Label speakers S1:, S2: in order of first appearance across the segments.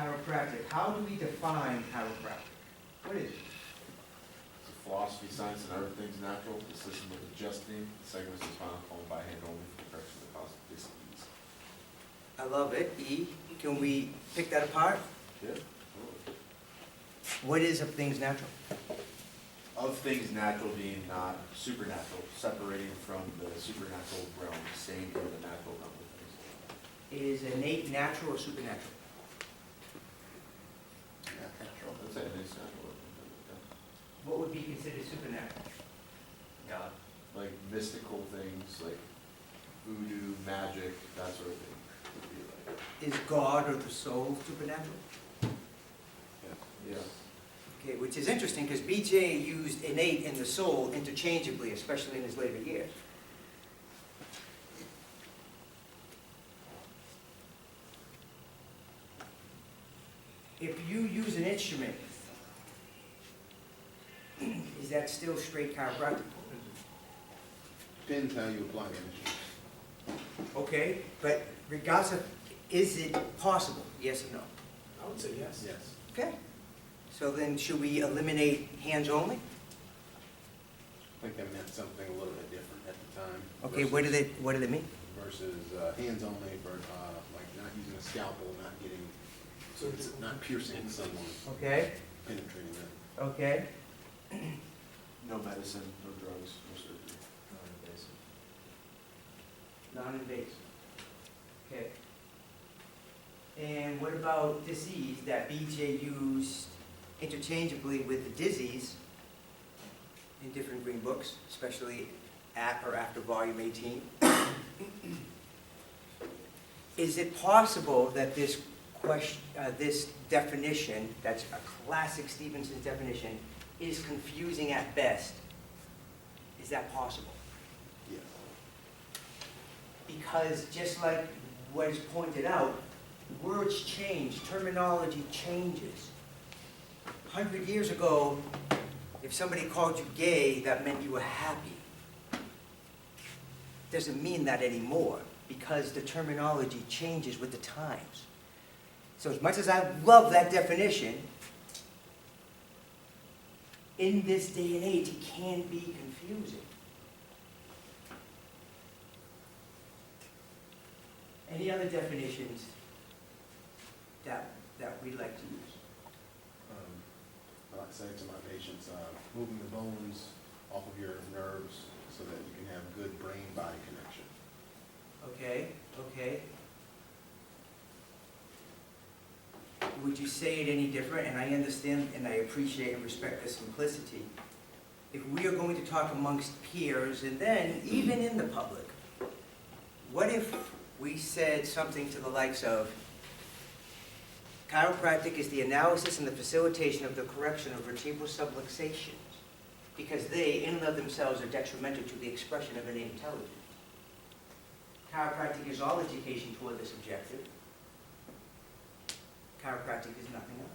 S1: chiropractic. How do we define chiropractic? What is it?
S2: It's a philosophy, science, and everything's natural. The system of adjusting the segments is found by hand only for the correction of the cause of disease.
S1: I love it. E, can we pick that apart?
S2: Yeah.
S1: What is of things natural?
S2: Of things natural being not supernatural, separating from the supernatural realm, staying in the natural realm of things.
S1: Is innate natural or supernatural?
S2: Natural. I'd say it is natural.
S1: What would be considered supernatural?
S2: God. Like mystical things, like voodoo, magic, that sort of thing. Would be like.
S1: Is God or the soul supernatural?
S2: Yeah.
S1: Okay, which is interesting because BJ used innate and the soul interchangeably, especially in his later years. If you use an instrument, is that still straight chiropractic?
S3: Depends how you apply the instrument.
S1: Okay, but regardless of, is it possible? Yes or no?
S4: I would say yes.
S3: Yes.
S1: Okay. So then should we eliminate hands only?
S3: I think that meant something a little bit different at the time.
S1: Okay,
S3: versus-
S1: what do they mean?
S3: Versus hands only, for like not using a scalpel, not getting, so it's not piercing someone,
S1: Okay,
S3: penetrating them.
S1: okay.
S2: No medicine, no drugs, no surgery.
S1: Non-invasive. Okay. And what about disease that BJ used interchangeably with the disease in different green books, especially at or after volume 18? Is it possible that this question, this definition, that's a classic Stevenson's definition, is confusing at best? Is that possible?
S3: Yes.
S1: Because just like what is pointed out, words change, terminology changes. 100 years ago, if somebody called you gay, that meant you were happy. Doesn't mean that anymore, because the terminology changes with the times. So as much as I love that definition, in this day and age, it can be confusing. Any other definitions that we'd like to use?
S3: I like to say to my patients, moving the bones off of your nerves so that you can have good brain-body connection.
S1: Okay, okay. Would you say it any different? And I understand and I appreciate and respect the simplicity. If we are going to talk amongst peers and then even in the public, what if we said something to the likes of, chiropractic is the analysis and the facilitation of the correction of vertebral subluxations because they, in and of themselves, are detrimental to the expression of innate intelligence. Chiropractic is all education toward this objective. Chiropractic is nothing else.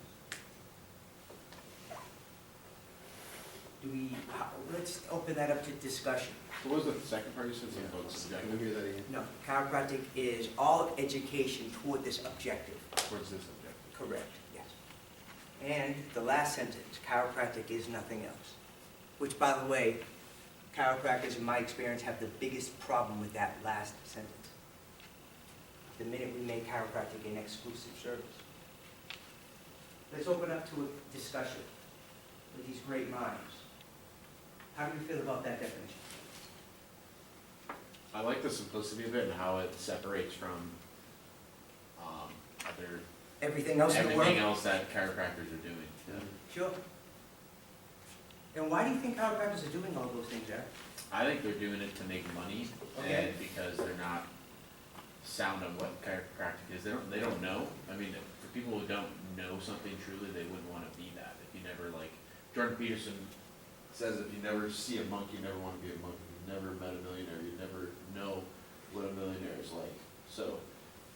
S1: Let's open that up to discussion.
S2: So what was the second part you said? Something about
S3: Can
S2: subjective?
S3: we hear that again?
S1: No, chiropractic is all education toward this objective.
S2: Towards this objective.
S1: Correct, yes. And the last sentence, chiropractic is nothing else. Which, by the way, chiropractors, in my experience, have the biggest problem with that last sentence. The minute we make chiropractic an exclusive service. Let's open up to a discussion with these great minds. How do you feel about that definition?
S2: I like the simplicity of it and how it separates from other
S1: Everything else in the world?
S2: everything else that chiropractors are doing. Yeah.
S1: Sure. And why do you think chiropractors are doing all those things, Eric?
S2: I think they're doing it to make money,
S1: Okay.
S2: and because they're not sound on what chiropractic is. They don't know. I mean, for people who don't know something truly, they wouldn't want to be that. If you never, like, Jordan Peterson says, if you never see a monk, you never want to be a monk. If you've never met a millionaire, you never know what a millionaire is like. So,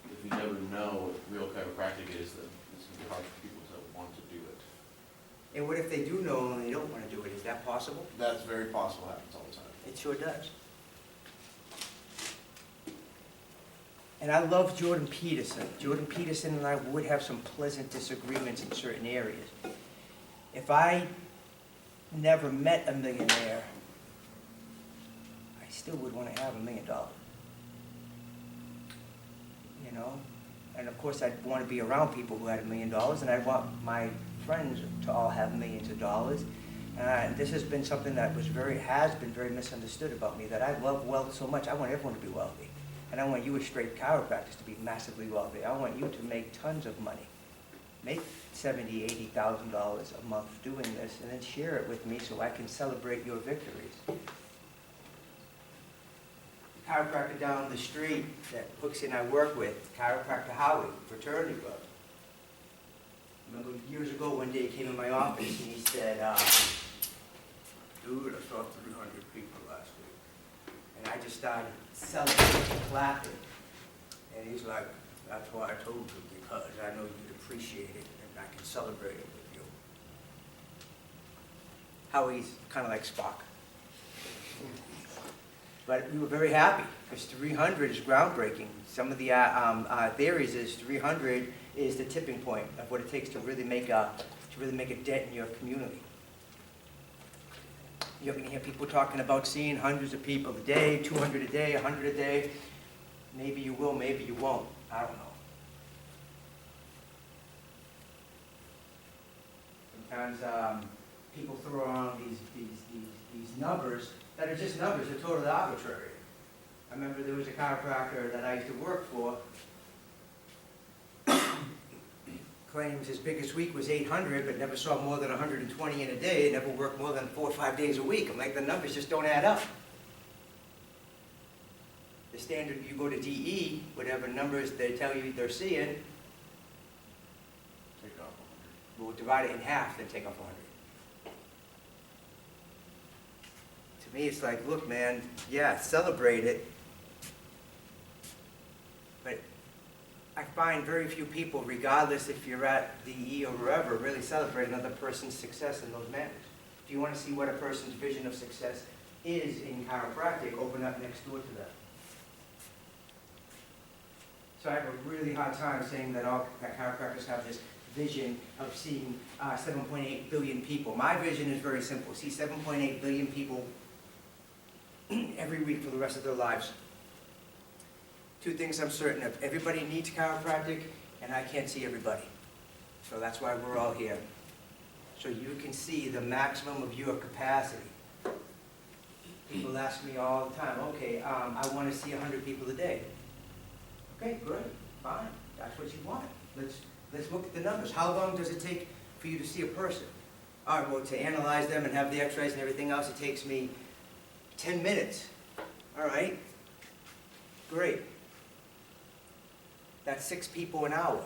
S2: if you never know what real chiropractic is, then it's going to be hard for people to want to do it.
S1: And what if they do know and they don't want to do it? Is that possible?
S2: That's very possible, happens all the time.
S1: It sure does. And I love Jordan Peterson. Jordan Peterson and I would have some pleasant disagreements in certain areas. If I never met a millionaire, I still would want to have $1 million. You know? And of course, I'd want to be around people who had $1 million, and I'd want my friends to all have millions of dollars. And this has been something that has been very misunderstood about me, that I love wealth so much. I want everyone to be wealthy. And I want you as straight chiropractors to be massively wealthy. I want you to make tons of money. Make $70,000, $80,000 a month doing this, and then share it with me so I can celebrate your victories. The chiropractor down the street that Hooksy and I work with, Chiropractor Howie, fraternity brother. I remember years ago, one day he came in my office and he said, dude, I saw 300 people last week. And I just started celebrating and clapping. And he's like, that's why I told you, because I know you'd appreciate it and I can celebrate it with you. Howie's kind of like Spock. But we were very happy, because 300 is groundbreaking. Some of the theories is 300 is the tipping point of what it takes to really make a dent in your community. You're going to hear people talking about seeing hundreds of people a day, 200 a day, 100 a day. Maybe you will, maybe you won't. I don't know. Sometimes people throw around these numbers that are just numbers. They're totally arbitrary. I remember there was a chiropractor that I used to work for. Claims his biggest week was 800, but never saw more than 120 in a day, never worked more than 4 or 5 days a week. I'm like, the numbers just don't add up. The standard, you go to DE, whatever numbers they tell you they're seeing,
S2: Take off 100.
S1: we'll divide it in half, then take off 100. To me, it's like, look, man, yeah, celebrate it, but I find very few people, regardless if you're at DE or wherever, really celebrate another person's success in those manners. If you want to see what a person's vision of success is in chiropractic, open up next door to them. So I have a really hard time saying that that chiropractors have this vision of seeing 7.8 billion people. My vision is very simple. See 7.8 billion people every week for the rest of their lives. Two things I'm certain of. Everybody needs chiropractic, and I can't see everybody. So that's why we're all here. So you can see the maximum of your capacity. People ask me all the time, okay, I want to see 100 people a day. Okay, good, fine, that's what you want. Let's look at the numbers. How long does it take for you to see a person? All right, well, to analyze them and have the x-rays and everything else, it takes me 10 minutes. All right, great. That's 6 people an hour.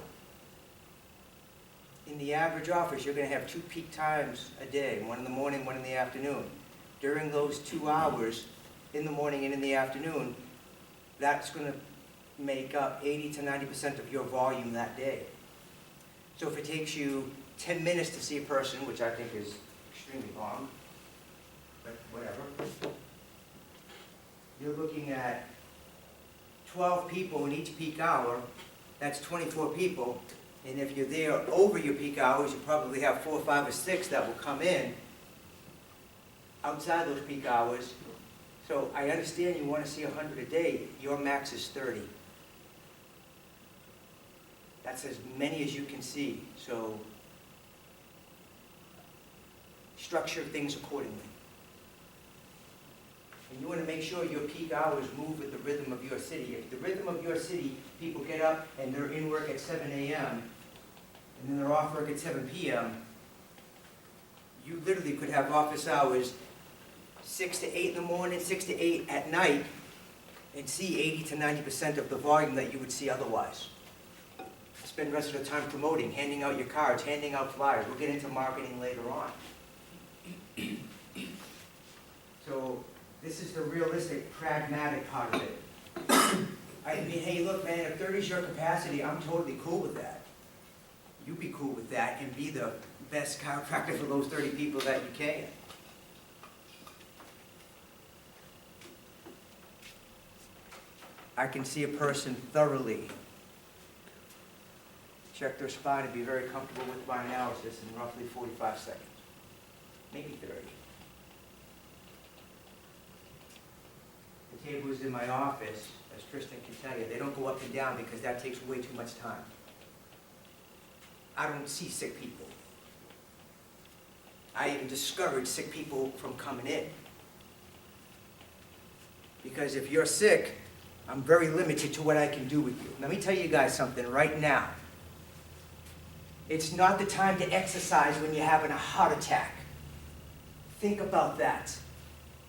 S1: In the average office, you're going to have 2 peak times a day, one in the morning, one in the afternoon. During those 2 hours, in the morning and in the afternoon, that's going to make up 80 to 90% of your volume that day. So if it takes you 10 minutes to see a person, which I think is extremely long, but whatever, you're looking at 12 people in each peak hour. That's 24 people. And if you're there over your peak hours, you probably have 4, 5, or 6 that will come in outside those peak hours. So I understand you want to see 100 a day. Your max is 30. That's as many as you can see. So structure things accordingly. And you want to make sure your peak hours move with the rhythm of your city. If the rhythm of your city, people get up and they're in work at 7 a.m. and then they're off work at 7 p.m., you literally could have office hours 6 to 8 in the morning, 6 to 8 at night, and see 80 to 90% of the volume that you would see otherwise. Spend the rest of the time promoting, handing out your cards, handing out flyers. We'll get into marketing later on. So this is the realistic, pragmatic part of it. I mean, hey, look, man, if 30 is your capacity, I'm totally cool with that. You be cool with that and be the best chiropractor for those 30 people that you can. I can see a person thoroughly check their spine and be very comfortable with my analysis in roughly 45 seconds, maybe 30. The tables in my office, as Tristan can tell you, they don't go up and down because that takes way too much time. I don't see sick people. I even discourage sick people from coming in. Because if you're sick, I'm very limited to what I can do with you. Let me tell you guys something right now. It's not the time to exercise when you're having a heart attack. Think about that.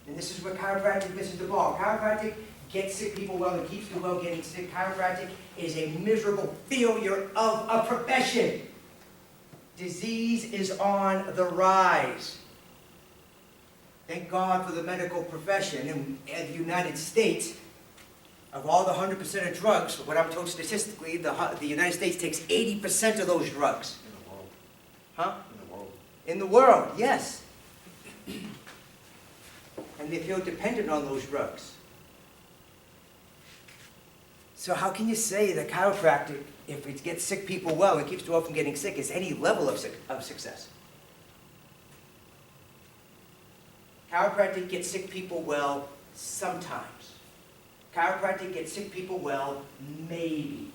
S1: And this is where chiropractic misses the ball. Chiropractic gets sick people well and keeps them well getting sick. Chiropractic is a miserable failure of a profession. Disease is on the rise. Thank God for the medical profession. In the United States, of all the 100% of drugs, what I'm told statistically, the United States takes 80% of those drugs.
S3: In the world.
S1: Huh?
S3: In the world.
S1: In the world, yes. And they feel dependent on those drugs. So how can you say that chiropractic, if it gets sick people well and keeps them from getting sick, is any level of success? Chiropractic gets sick people well sometimes. Chiropractic gets sick people well maybe.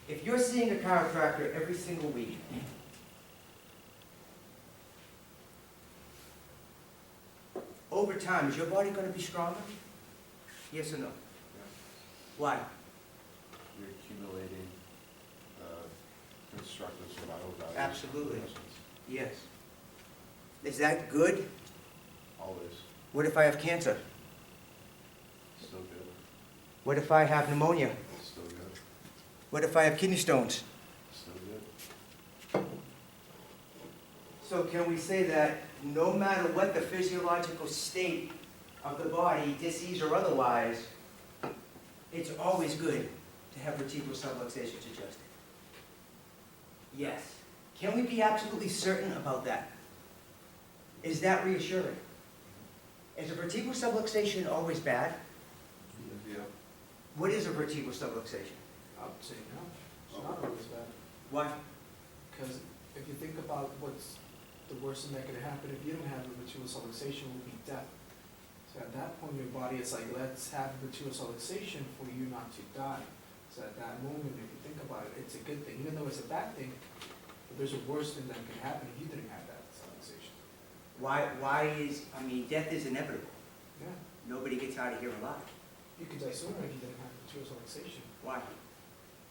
S1: If you're seeing a chiropractor every single week, over time, is your body going to be stronger? Yes or no? Why?
S3: You're accumulating constructive survival values.
S1: Absolutely. Yes. Is that good?
S3: Always.
S1: What if I have cancer?
S3: Still good.
S1: What if I have pneumonia?
S3: Still good.
S1: What if I have kidney stones?
S3: Still good.
S1: So can we say that no matter what the physiological state of the body, disease or otherwise, it's always good to have vertebral subluxations adjusted? Yes. Can we be absolutely certain about that? Is that reassuring? Is a vertebral subluxation always bad?
S3: Yeah.
S1: What is a vertebral subluxation?
S4: I would say no, it's not always bad.
S1: Why?
S4: Because if you think about what's the worst thing that could happen if you don't have a vertebral subluxation would be death. So at that point, your body is like, let's have a vertebral subluxation for you not to die. So at that moment, if you think about it, it's a good thing, even though it's a bad thing, but there's a worse thing that could happen if you didn't have that subluxation.
S1: Death is inevitable.
S4: Yeah,
S1: Nobody gets out of here alive.
S4: you could die sooner if you didn't have vertebral subluxation.
S1: Why?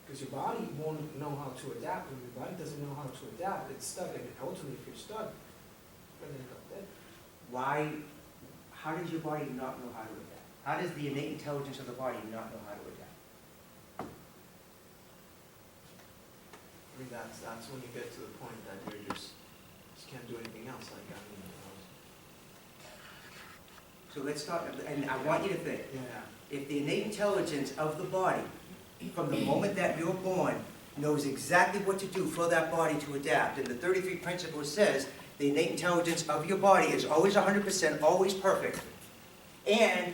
S4: Because your body won't know how to adapt. When your body doesn't know how to adapt, it's stuck. And ultimately, if you're stuck, you're going to end up dead.
S1: How does your body not know how to adapt? How does the innate intelligence of the body not know how to adapt?
S4: I mean, that's when you get to the point that you're just can't do anything else.
S1: So let's start, and I want you to think,
S4: Yeah.
S1: if the innate intelligence of the body, from the moment that you're born, knows exactly what to do for that body to adapt, and the 33 principles says the innate intelligence of your body is always 100%, always perfect, and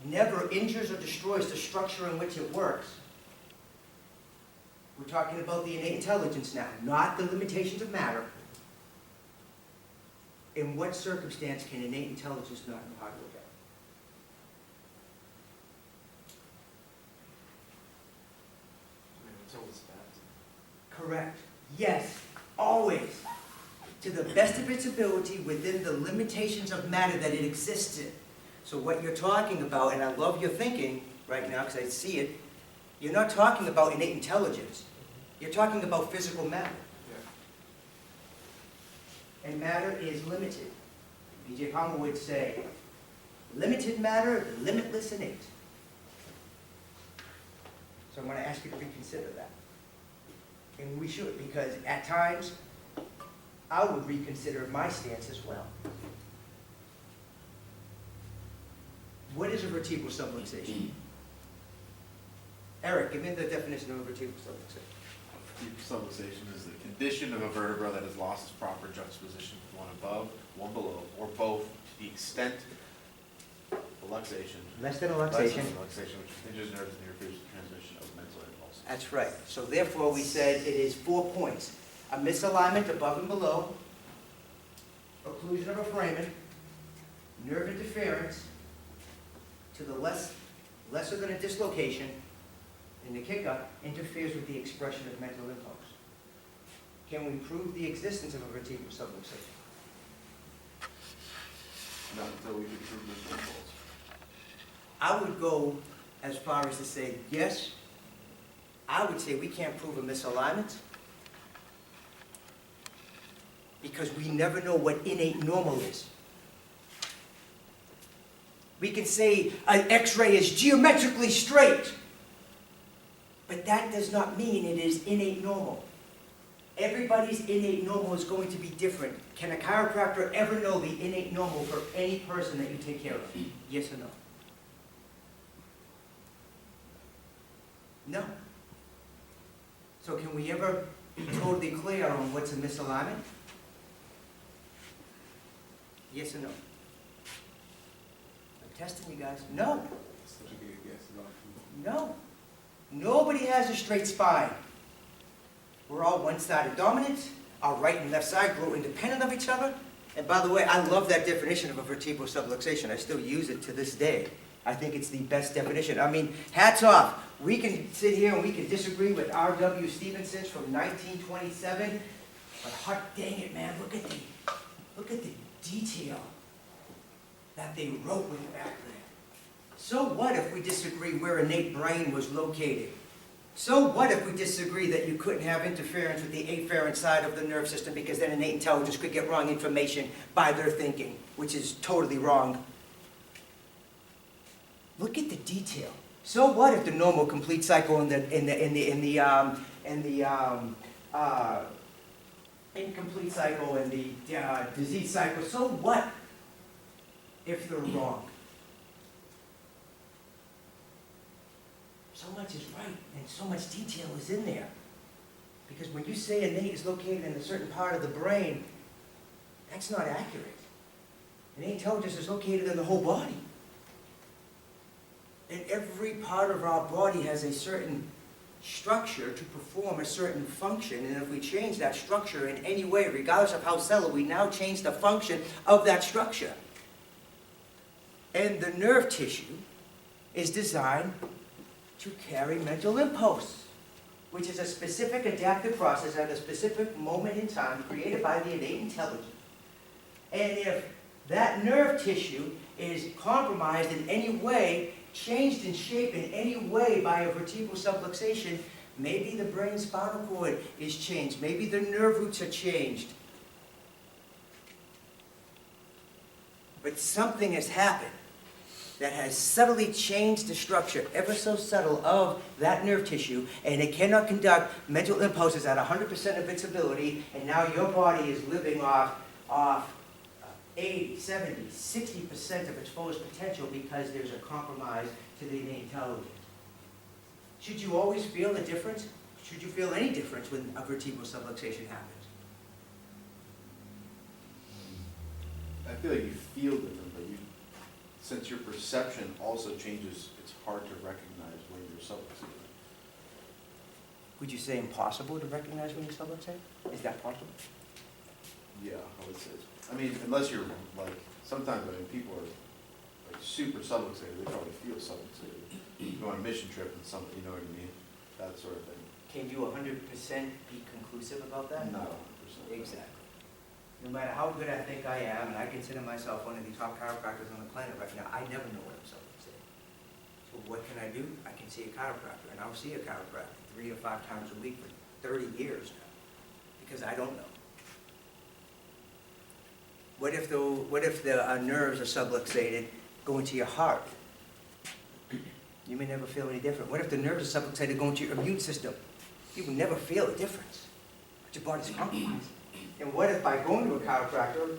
S1: never injures or destroys the structure in which it works. We're talking about the innate intelligence now, not the limitations of matter. In what circumstance can innate intelligence not know how to adapt?
S4: I mean, it's always bad.
S1: Correct. Yes, always. To the best of its ability within the limitations of matter that it exists in. So what you're talking about, and I love your thinking right now because I see it, you're not talking about innate intelligence. You're talking about physical matter.
S4: Yeah.
S1: And matter is limited. B.J. Palmer would say, limited matter, limitless innate. So I'm going to ask you to reconsider that. And we should, because at times, I would reconsider my stance as well. What is a vertebral subluxation? Eric, give me the definition of a vertebral subluxation.
S2: Subluxation is the condition of a vertebra that has lost its proper juxtaposition, one above, one below, or both, to the extent luxation.
S1: less than a
S2: Less
S1: luxation.
S2: than luxation, which injures nerves and interferes with transmission of mental impulses.
S1: That's right. So therefore, we said it is 4 points. A misalignment above and below, occlusion of a foramen, nerve interference to the lesser than a dislocation, and the kick-up interferes with the expression of mental impulse. Can we prove the existence of a vertebral subluxation?
S2: Not until we can prove mental impulse.
S1: I would go as far as to say, yes, I would say we can't prove a misalignment because we never know what innate normal is. We can say an X-ray is geometrically straight, but that does not mean it is innate normal. Everybody's innate normal is going to be different. Can a chiropractor ever know the innate normal for any person that you take care of? Yes or no? No. So can we ever be totally clear on what's a misalignment? Yes or no? I'm testing you guys. No.
S3: Such a good guess.
S1: No. Nobody has a straight spine. We're all one-sided dominant. Our right and left side grow independent of each other. And by the way, I love that definition of a vertebral subluxation. I still use it to this day. I think it's the best definition. I mean, hats off. We can sit here and we can disagree with R.W. Stevenson's from 1927, but hot dang it, man, look at the detail that they wrote with back then. So what if we disagree where innate brain was located? So what if we disagree that you couldn't have interference with the afferent side of the nerve system because then innate intelligence could get wrong information by their thinking, which is totally wrong. Look at the detail. So what if the normal complete cycle and the incomplete cycle and the disease cycle? So what if they're wrong? So much is right and so much detail is in there. Because when you say innate is located in a certain part of the brain, that's not accurate. Innate intelligence is located in the whole body. And every part of our body has a certain structure to perform a certain function. And if we change that structure in any way, regardless of how subtle, we now change the function of that structure. And the nerve tissue is designed to carry mental impulse, which is a specific adaptive process at a specific moment in time created by the innate intelligence. And if that nerve tissue is compromised in any way, changed in shape in any way by a vertebral subluxation, maybe the brain spinal cord is changed, maybe the nerve roots are changed. But something has happened that has subtly changed the structure, ever so subtle, of that nerve tissue, and it cannot conduct mental impulses at 100% of its ability, and now your body is living off 80, 70, 60% of its fullest potential because there's a compromise to the innate intelligence. Should you always feel the difference? Should you feel any difference when a vertebral subluxation happens?
S2: I feel like you feel different, but since your perception also changes, it's hard to recognize when you're subluxated.
S1: Would you say impossible to recognize when you're subluxated? Is that possible?
S2: Yeah, I would say. I mean, unless you're like, sometimes people are like super subluxated, they probably feel subluxated. You go on a mission trip and something, you know what I mean? That sort of thing.
S1: Can you 100% be conclusive about that?
S2: Not 100%.
S1: Exactly. No matter how good I think I am, and I consider myself one of the top chiropractors on the planet right now, I never know what I'm subluxated. So what can I do? I can see a chiropractor, and I'll see a chiropractor 3 to 5 times a week for 30 years now, because I don't know. What if the nerves are subluxated going to your heart? You may never feel any different. What if the nerves are subluxated going to your immune system? You will never feel a difference, but your body's compromised. And what if by going to a chiropractor,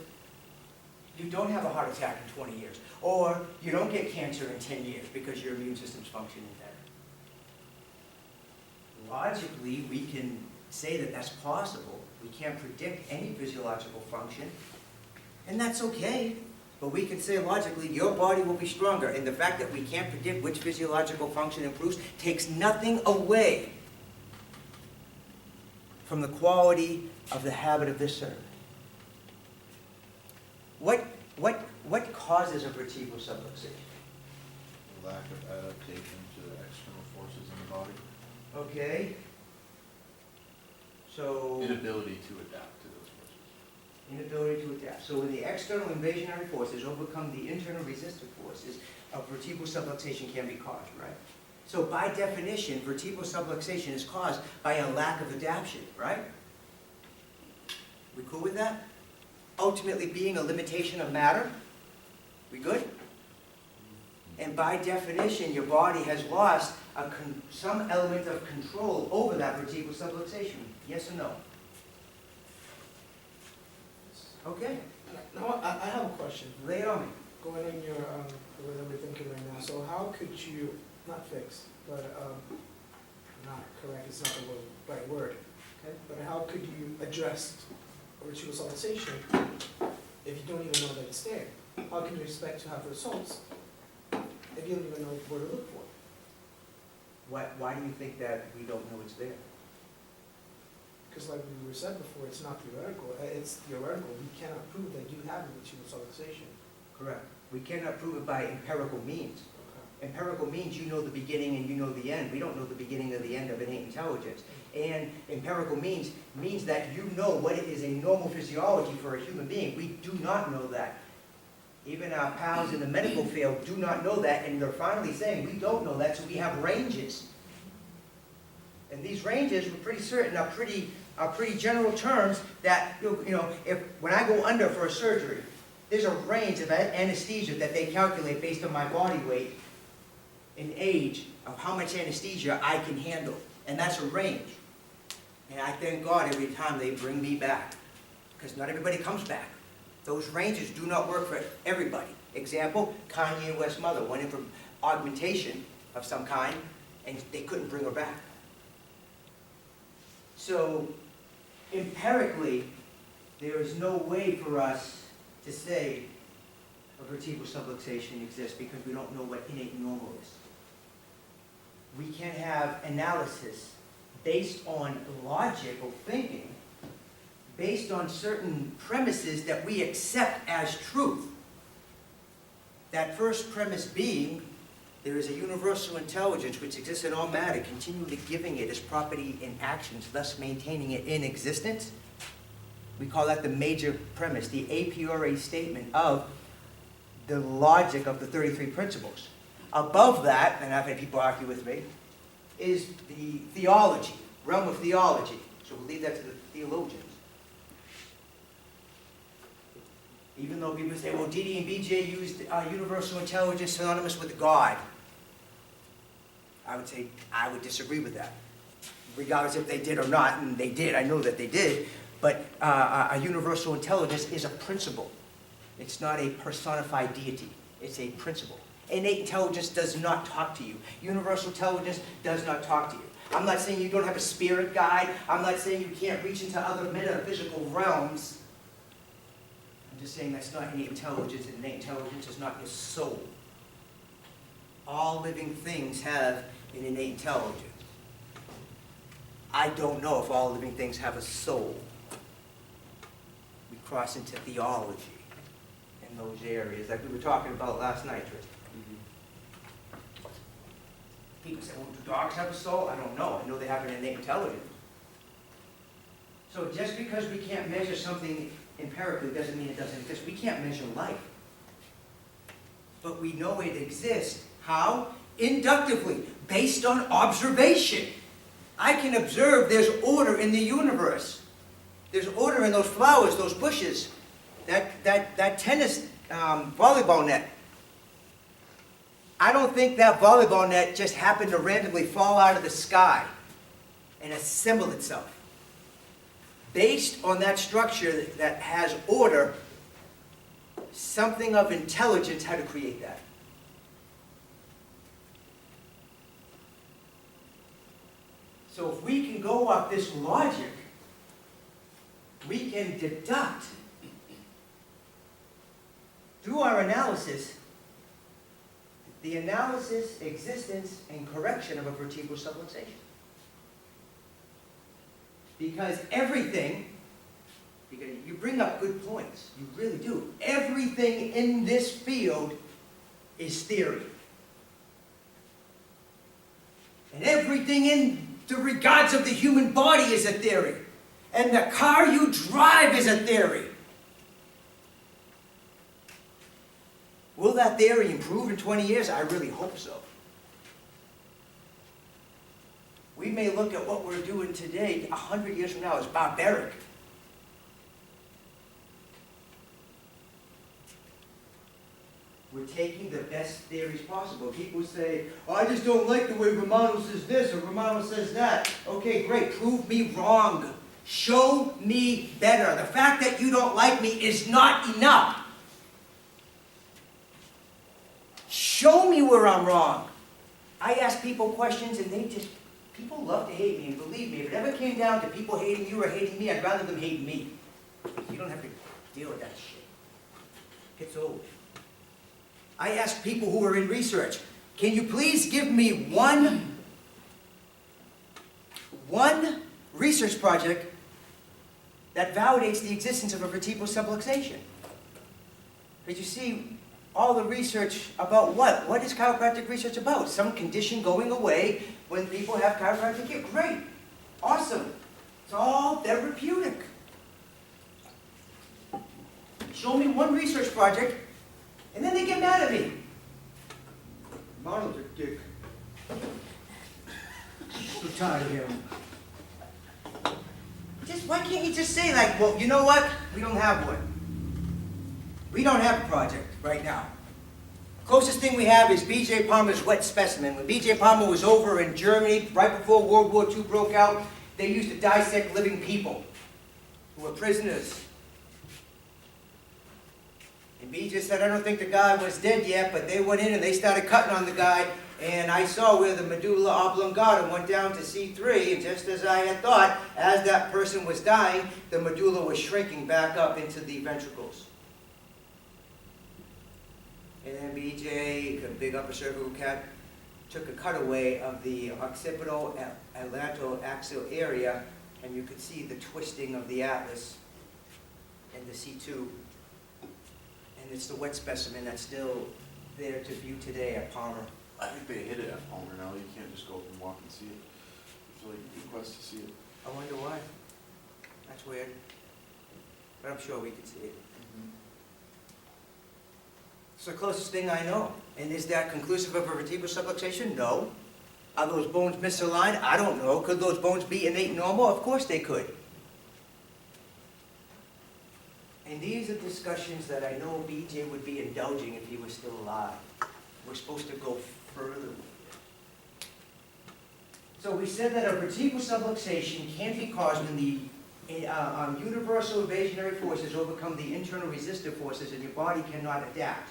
S1: you don't have a heart attack in 20 years, or you don't get cancer in 10 years because your immune system's functioning better? Logically, we can say that that's possible. We can't predict any physiological function, and that's okay. But we can say logically, your body will be stronger. And the fact that we can't predict which physiological function improves takes nothing away from the quality of the habit of this service. What causes a vertebral subluxation?
S2: Lack of adaptation to the external forces in the body.
S1: Okay. So.
S2: Inability to adapt to those forces.
S1: Inability to adapt. So when the external invasionary forces overcome the internal resistive forces, a vertebral subluxation can be caused, right? So by definition, vertebral subluxation is caused by a lack of adaptation, right? We cool with that? Ultimately being a limitation of matter. We good? And by definition, your body has lost some element of control over that vertebral subluxation. Yes or no? Okay.
S4: Now, I have a question.
S1: Lay it on me.
S4: Going in your, the way that we're thinking right now, so how could you, not fix, but, not correct, it's not the right word, okay? But how could you address vertebral subluxation if you don't even know that it's there? How can you expect to have results if you don't even know where to look for?
S1: Why do you think that we don't know it's there?
S4: Because like we were said before, it's not theoretical, it's theoretical. We cannot prove that you have a vertebral subluxation.
S1: Correct. We cannot prove it by empirical means.
S4: Okay.
S1: Empirical means you know the beginning and you know the end. We don't know the beginning or the end of innate intelligence. And empirical means that you know what is a normal physiology for a human being. We do not know that. Even our pals in the medical field do not know that, and they're finally saying we don't know that, so we have ranges. And these ranges, we're pretty certain, are pretty general terms that, when I go under for a surgery, there's a range of anesthesia that they calculate based on my body weight and age of how much anesthesia I can handle. And that's a range. And I thank God every time they bring me back, because not everybody comes back. Those ranges do not work for everybody. Example, Kanye West's mother went in for augmentation of some kind, and they couldn't bring her back. So, empirically, there is no way for us to say a vertebral subluxation exists because we don't know what innate normal is. We can have analysis based on logical thinking, based on certain premises that we accept as truth. That first premise being, there is a universal intelligence which exists in all matter, continually giving it its property in actions, thus maintaining it in existence. We call that the major premise, the a priori statement of the logic of the 33 principles. Above that, and I've had people argue with me, is the theology, realm of theology. So we'll leave that to the theologians. Even though people say, well, Didi and BJ used universal intelligence synonymous with God. I would say, I would disagree with that. Regardless if they did or not, and they did, I know that they did, but a universal intelligence is a principle. It's not a personified deity. It's a principle. Innate intelligence does not talk to you. Universal intelligence does not talk to you. I'm not saying you don't have a spirit guide. I'm not saying you can't reach into other metaphysical realms. I'm just saying that's not innate intelligence, and innate intelligence is not your soul. All living things have an innate intelligence. I don't know if all living things have a soul. We cross into theology in those areas, like we were talking about last night, Tristan. People say, well, do dogs have a soul? I don't know. I know they have an innate intelligence. So just because we can't measure something empirically doesn't mean it doesn't exist. We can't measure life. But we know it exists. How? Inductively, based on observation. I can observe there's order in the universe. There's order in those flowers, those bushes, that tennis volleyball net. I don't think that volleyball net just happened to randomly fall out of the sky and assemble itself. Based on that structure that has order, something of intelligence had to create that. So if we can go off this logic, we can deduct through our analysis, the analysis, existence, and correction of a vertebral subluxation. Because everything, because you bring up good points, you really do. Everything in this field is theory. And everything in the regards of the human body is a theory. And the car you drive is a theory. Will that theory improve in 20 years? I really hope so. We may look at what we're doing today 100 years from now as barbaric. We're taking the best theories possible. People say, oh, I just don't like the way Romano says this or Romano says that. Okay, great. Prove me wrong. Show me better. The fact that you don't like me is not enough. Show me where I'm wrong. I ask people questions and people love to hate me. And believe me, if it ever came down to people hating you or hating me, I'd rather them hate me. You don't have to deal with that shit. It gets old. I ask people who are in research, can you please give me one research project that validates the existence of a vertebral subluxation? Because you see, all the research about what? What is chiropractic research about? Some condition going away when people have chiropractic care. Great. Awesome. It's all therapeutic. Show me one research project, and then they get mad at me. Ronald's a dick. So tired of him. Why can't you just say like, well, you know what? We don't have one. We don't have a project right now. Closest thing we have is B.J. Palmer's wet specimen. When B.J. Palmer was over in Germany, right before World War II broke out, they used to dissect living people who were prisoners. And B.J. said, I don't think the guy was dead yet, but they went in and they started cutting on the guy, and I saw where the medulla oblongata went down to C3, and just as I had thought, as that person was dying, the medulla was shrinking back up into the ventricles. And then B.J., a big upper cervical cat, took a cutaway of the occipital atlantoaxial area, and you could see the twisting of the atlas and the C2. And it's the wet specimen that's still there to view today at Palmer.
S2: I think they hid it at Palmer now. You can't just go up and walk and see it. It's like a request to see it.
S1: I wonder why. That's weird. But I'm sure we could see it. It's the closest thing I know. And is that conclusive of a vertebral subluxation? No. Are those bones misaligned? I don't know. Could those bones be innate normal? Of course they could. And these are discussions that I know BJ would be indulging if he was still alive. We're supposed to go further with it. So we said that a vertebral subluxation can be caused when the universal evasionary forces overcome the internal resistive forces and your body cannot adapt.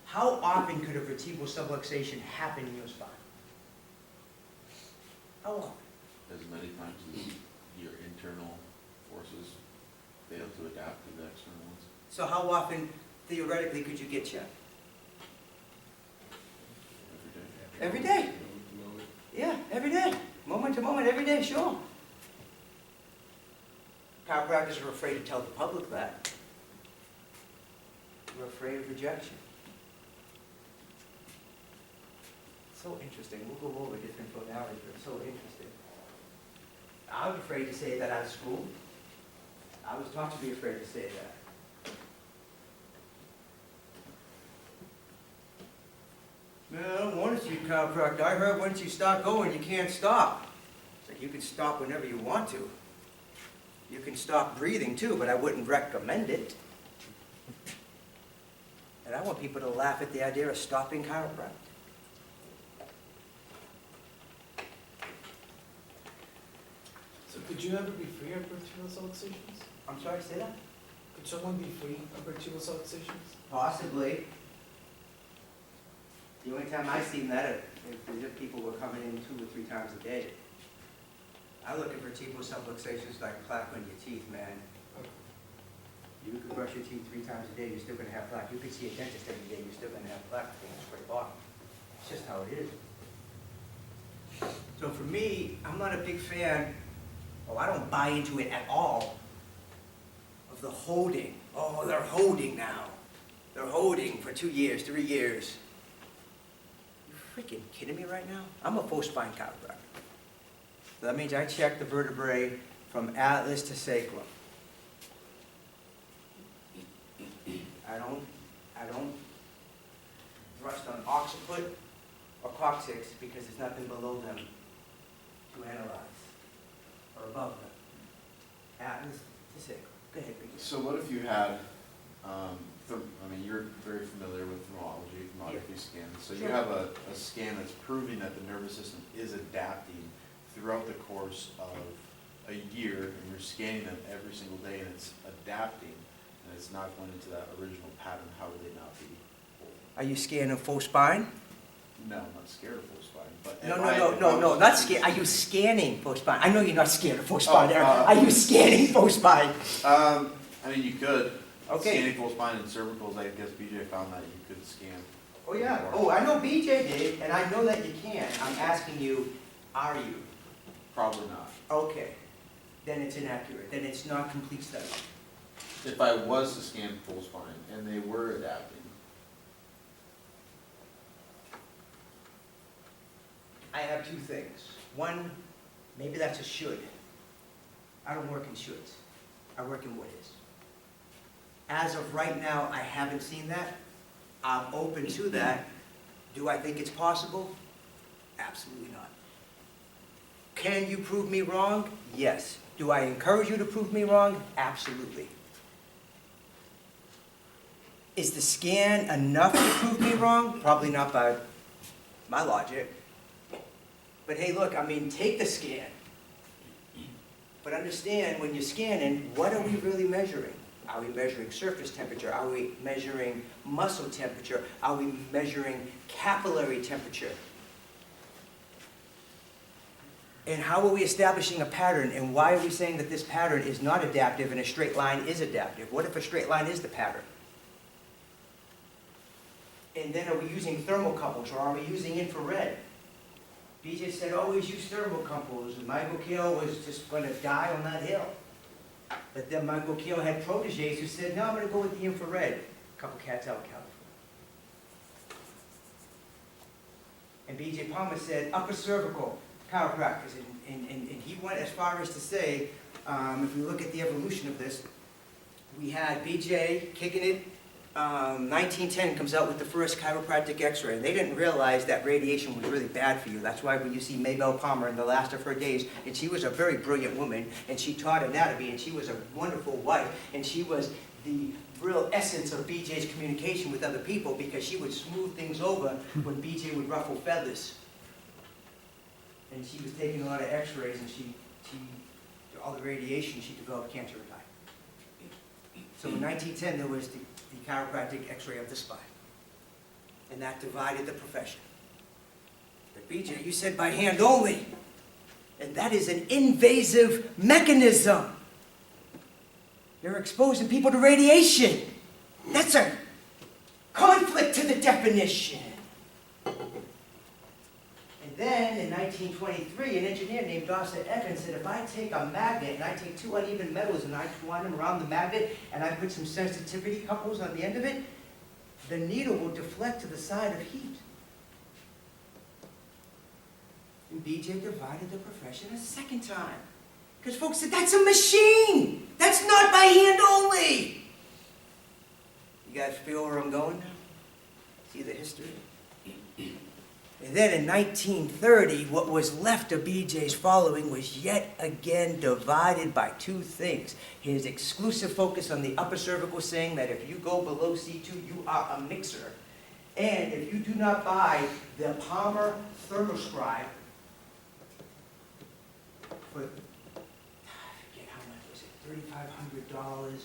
S1: How often could a vertebral subluxation happen in your spine? How often?
S2: As many times as your internal forces fail to adapt to the external ones.
S1: So how often, theoretically, could you get checked?
S2: Every day.
S1: Every day. Yeah, every day. Moment to moment, every day, sure. Chiropractors are afraid to tell the public that. We're afraid of rejection. So interesting. We'll go over different modalities, but it's so interesting. I was afraid to say that out of school. I was taught to be afraid to say that. Man, I don't want to see a chiropractor. I heard once you start going, you can't stop. It's like you can stop whenever you want to. You can stop breathing too, but I wouldn't recommend it. And I want people to laugh at the idea of stopping chiropractic.
S4: So could you ever be free of vertebral subluxations?
S1: I'm sorry, say that?
S4: Could someone be free of vertebral subluxations?
S1: Possibly. The only time I've seen that is if people were coming in 2 or 3 times a day. I look at vertebral subluxations like plaque on your teeth, man. You can brush your teeth 3 times a day, you're still gonna have plaque. You could see a dentist every day, you're still gonna have plaque at the very bottom. It's just how it is. So for me, I'm not a big fan, I don't buy into it at all, of the holding. Oh, they're holding now. They're holding for 2 years, 3 years. You freaking kidding me right now? I'm a full spine chiropractor. So that means I check the vertebrae from atlas to sacrum. I don't thrust on occiput or coccyx because there's nothing below them to analyze, or above them. Atlas to sacrum. Go ahead, Biggie.
S2: So what if you had, I mean, you're very familiar with thermography scans. So you
S1: Sure.
S2: have a scan that's proving that the nervous system is adapting throughout the course of a year, and you're scanning them every single day, and it's adapting, and it's not going into that original pattern. How would they not be?
S1: Are you scanning full spine?
S2: No, I'm not scared of full spine, but.
S1: No, not scared. Are you scanning full spine? I know you're not scared of full spine, Eric.
S2: uh,
S1: Are you scanning full spine?
S2: I mean, you could.
S1: Okay.
S2: Scanning full spine and cervicals, I guess BJ found that you could scan.
S1: Oh, yeah. Oh, I know BJ did, and I know that you can. I'm asking you, are you?
S2: Probably not.
S1: Okay. Then it's inaccurate. Then it's not complete study.
S2: If I was to scan full spine and they were adapting,
S1: I have 2 things. One, maybe that's a should. I don't work in shoulds. I work in what is. As of right now, I haven't seen that. I'm open to that. Do I think it's possible? Absolutely not. Can you prove me wrong? Yes. Do I encourage you to prove me wrong? Absolutely. Is the scan enough to prove me wrong? Probably not by my logic. But hey, look, I mean, take the scan. But understand, when you're scanning, what are we really measuring? Are we measuring surface temperature? Are we measuring muscle temperature? Are we measuring capillary temperature? And how are we establishing a pattern? And why are we saying that this pattern is not adaptive and a straight line is adaptive? What if a straight line is the pattern? And then are we using thermocouples or are we using infrared? BJ said always use thermocouples, and Michael Kale was just going to die on that hill. But then Michael Kale had proteges who said, no, I'm going to go with the infrared. A couple cats out of California. And BJ Palmer said upper cervical chiropractors, and he went as far as to say, if we look at the evolution of this, we had BJ kicking it. 1910 comes out with the first chiropractic x-ray. They didn't realize that radiation was really bad for you. That's why when you see Maybelle Palmer in the last of her days, and she was a very brilliant woman, and she taught anatomy, and she was a wonderful wife, and she was the real essence of BJ's communication with other people because she would smooth things over when BJ would ruffle feathers. And she was taking a lot of x-rays, and all the radiation, she developed cancer and died. So in 1910, there was the chiropractic x-ray of the spine. And that divided the profession. But BJ, you said by hand only. And that is an invasive mechanism. You're exposing people to radiation. That's a conflict to the definition. And then in 1923, an engineer named Dawson Evans said, if I take a magnet and I take 2 uneven metals and I twine them around the magnet and I put some sensitivity couples on the end of it, the needle will deflect to the side of heat. And BJ divided the profession a second time. Because folks said, that's a machine! That's not by hand only! You guys feel where I'm going now? See the history? And then in 1930, what was left of BJ's following was yet again divided by 2 things. His exclusive focus on the upper cervical, saying that if you go below C2, you are a mixer. And if you do not buy the Palmer Thermoscribe for, I forget how much was it, $3,500,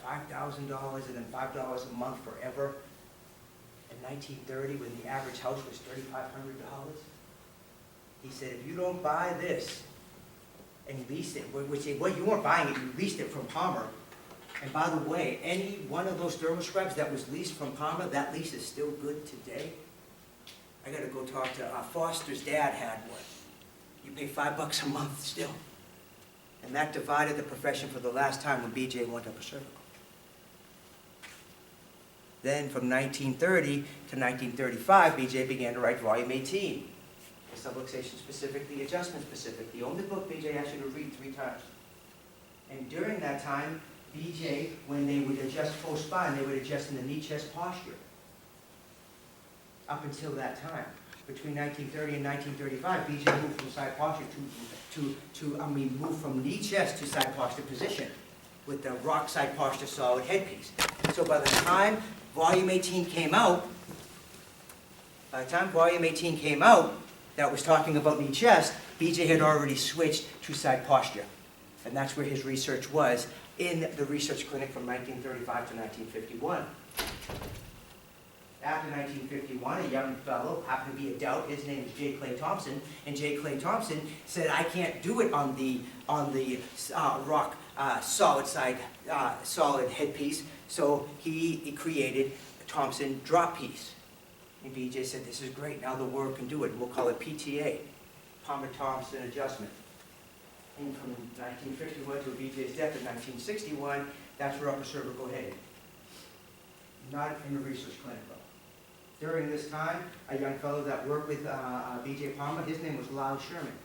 S1: $5,000, and then $5 a month forever. In 1930, when the average house was $3,500, he said, if you don't buy this and lease it, which, well, you weren't buying it, you leased it from Palmer, And by the way, any one of those thermoscribes that was leased from Palmer, that lease is still good today. I gotta go talk to, Foster's dad had one. You pay $5 a month still. And that divided the profession for the last time when BJ went upper cervical. Then from 1930 to 1935, BJ began to write volume 18. The subluxation specific, the adjustment specific. The only book BJ asked you to read 3 times. And during that time, BJ, when they would adjust post spine, they would adjust in the knee chest posture. Up until that time. Between 1930 and 1935, BJ moved from side posture moved from knee chest to side posture position with the rock side posture solid headpiece. So by the time volume 18 came out, that was talking about knee chest, BJ had already switched to side posture. And that's where his research was in the research clinic from 1935 to 1951. After 1951, a young fellow happened to be a doubter. His name is J. Clay Thompson, and J. Clay Thompson said, "I can't do it on the rock solid headpiece." So he created a Thompson drop piece. And BJ said, "This is great. Now the world can do it. We'll call it PTA, Palmer-Thompson adjustment." And from 1951 to BJ's death in 1961, that's where upper cervical headed. Not in the research clinic, though. During this time, a young fellow that worked with BJ Palmer, his name was Lyle Sherman.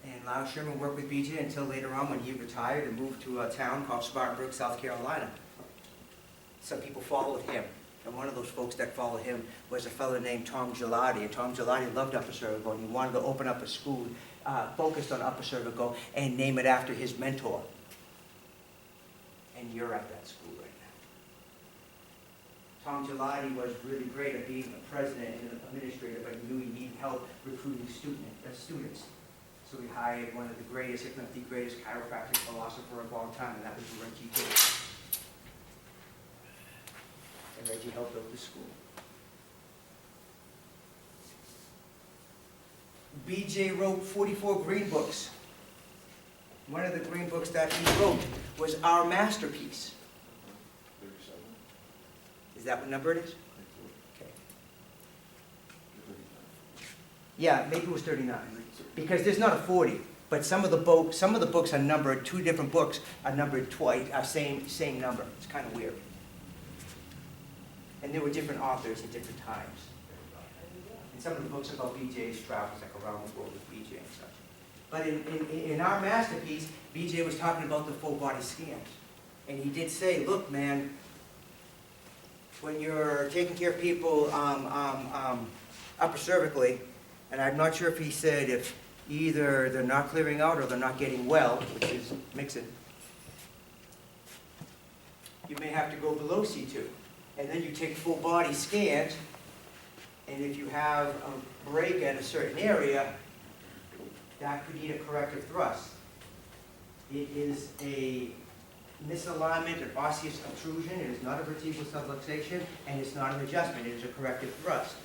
S1: And Lyle Sherman worked with BJ until later on when he retired and moved to a town called Spartanburg, South Carolina. Some people followed him. And one of those folks that followed him was a fellow named Tom Gelati. And Tom Gelati loved upper cervical, and he wanted to open up a school focused on upper cervical and name it after his mentor. And you're at that school right now. Tom Gelati was really great at being a president and an administrator, but he knew he needed help recruiting students. So he hired one of the greatest, if not the greatest, chiropractic philosopher of all time, and that was Reggie Davis. And Reggie helped build the school. BJ wrote 44 green books. One of the green books that he wrote was our masterpiece.
S2: 37.
S1: Is that what number it is?
S2: I
S1: Okay.
S2: think
S1: Yeah, maybe it was 39. Because there's not a 40. But some of the books are numbered, 2 different books are numbered twice, same number. It's kind of weird. And there were different authors at different times. And some of the books about BJ's travels, like around the world with BJ and such. But in our masterpiece, BJ was talking about the full body scans. And he did say, look, man, when you're taking care of people upper cervically, and I'm not sure if he said if either they're not clearing out or they're not getting well, which is mixing, you may have to go below C2. And then you take full body scans, and if you have a break at a certain area, that could need a corrective thrust. It is a misalignment, an osseous obtrusion. It is not a vertebral subluxation, and it's not an adjustment. It is a corrective thrust.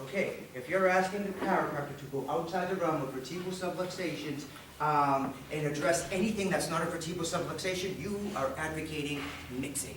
S1: Okay, if you're asking the chiropractor to go outside the realm of vertebral subluxations and address anything that's not a vertebral subluxation, you are advocating mixing.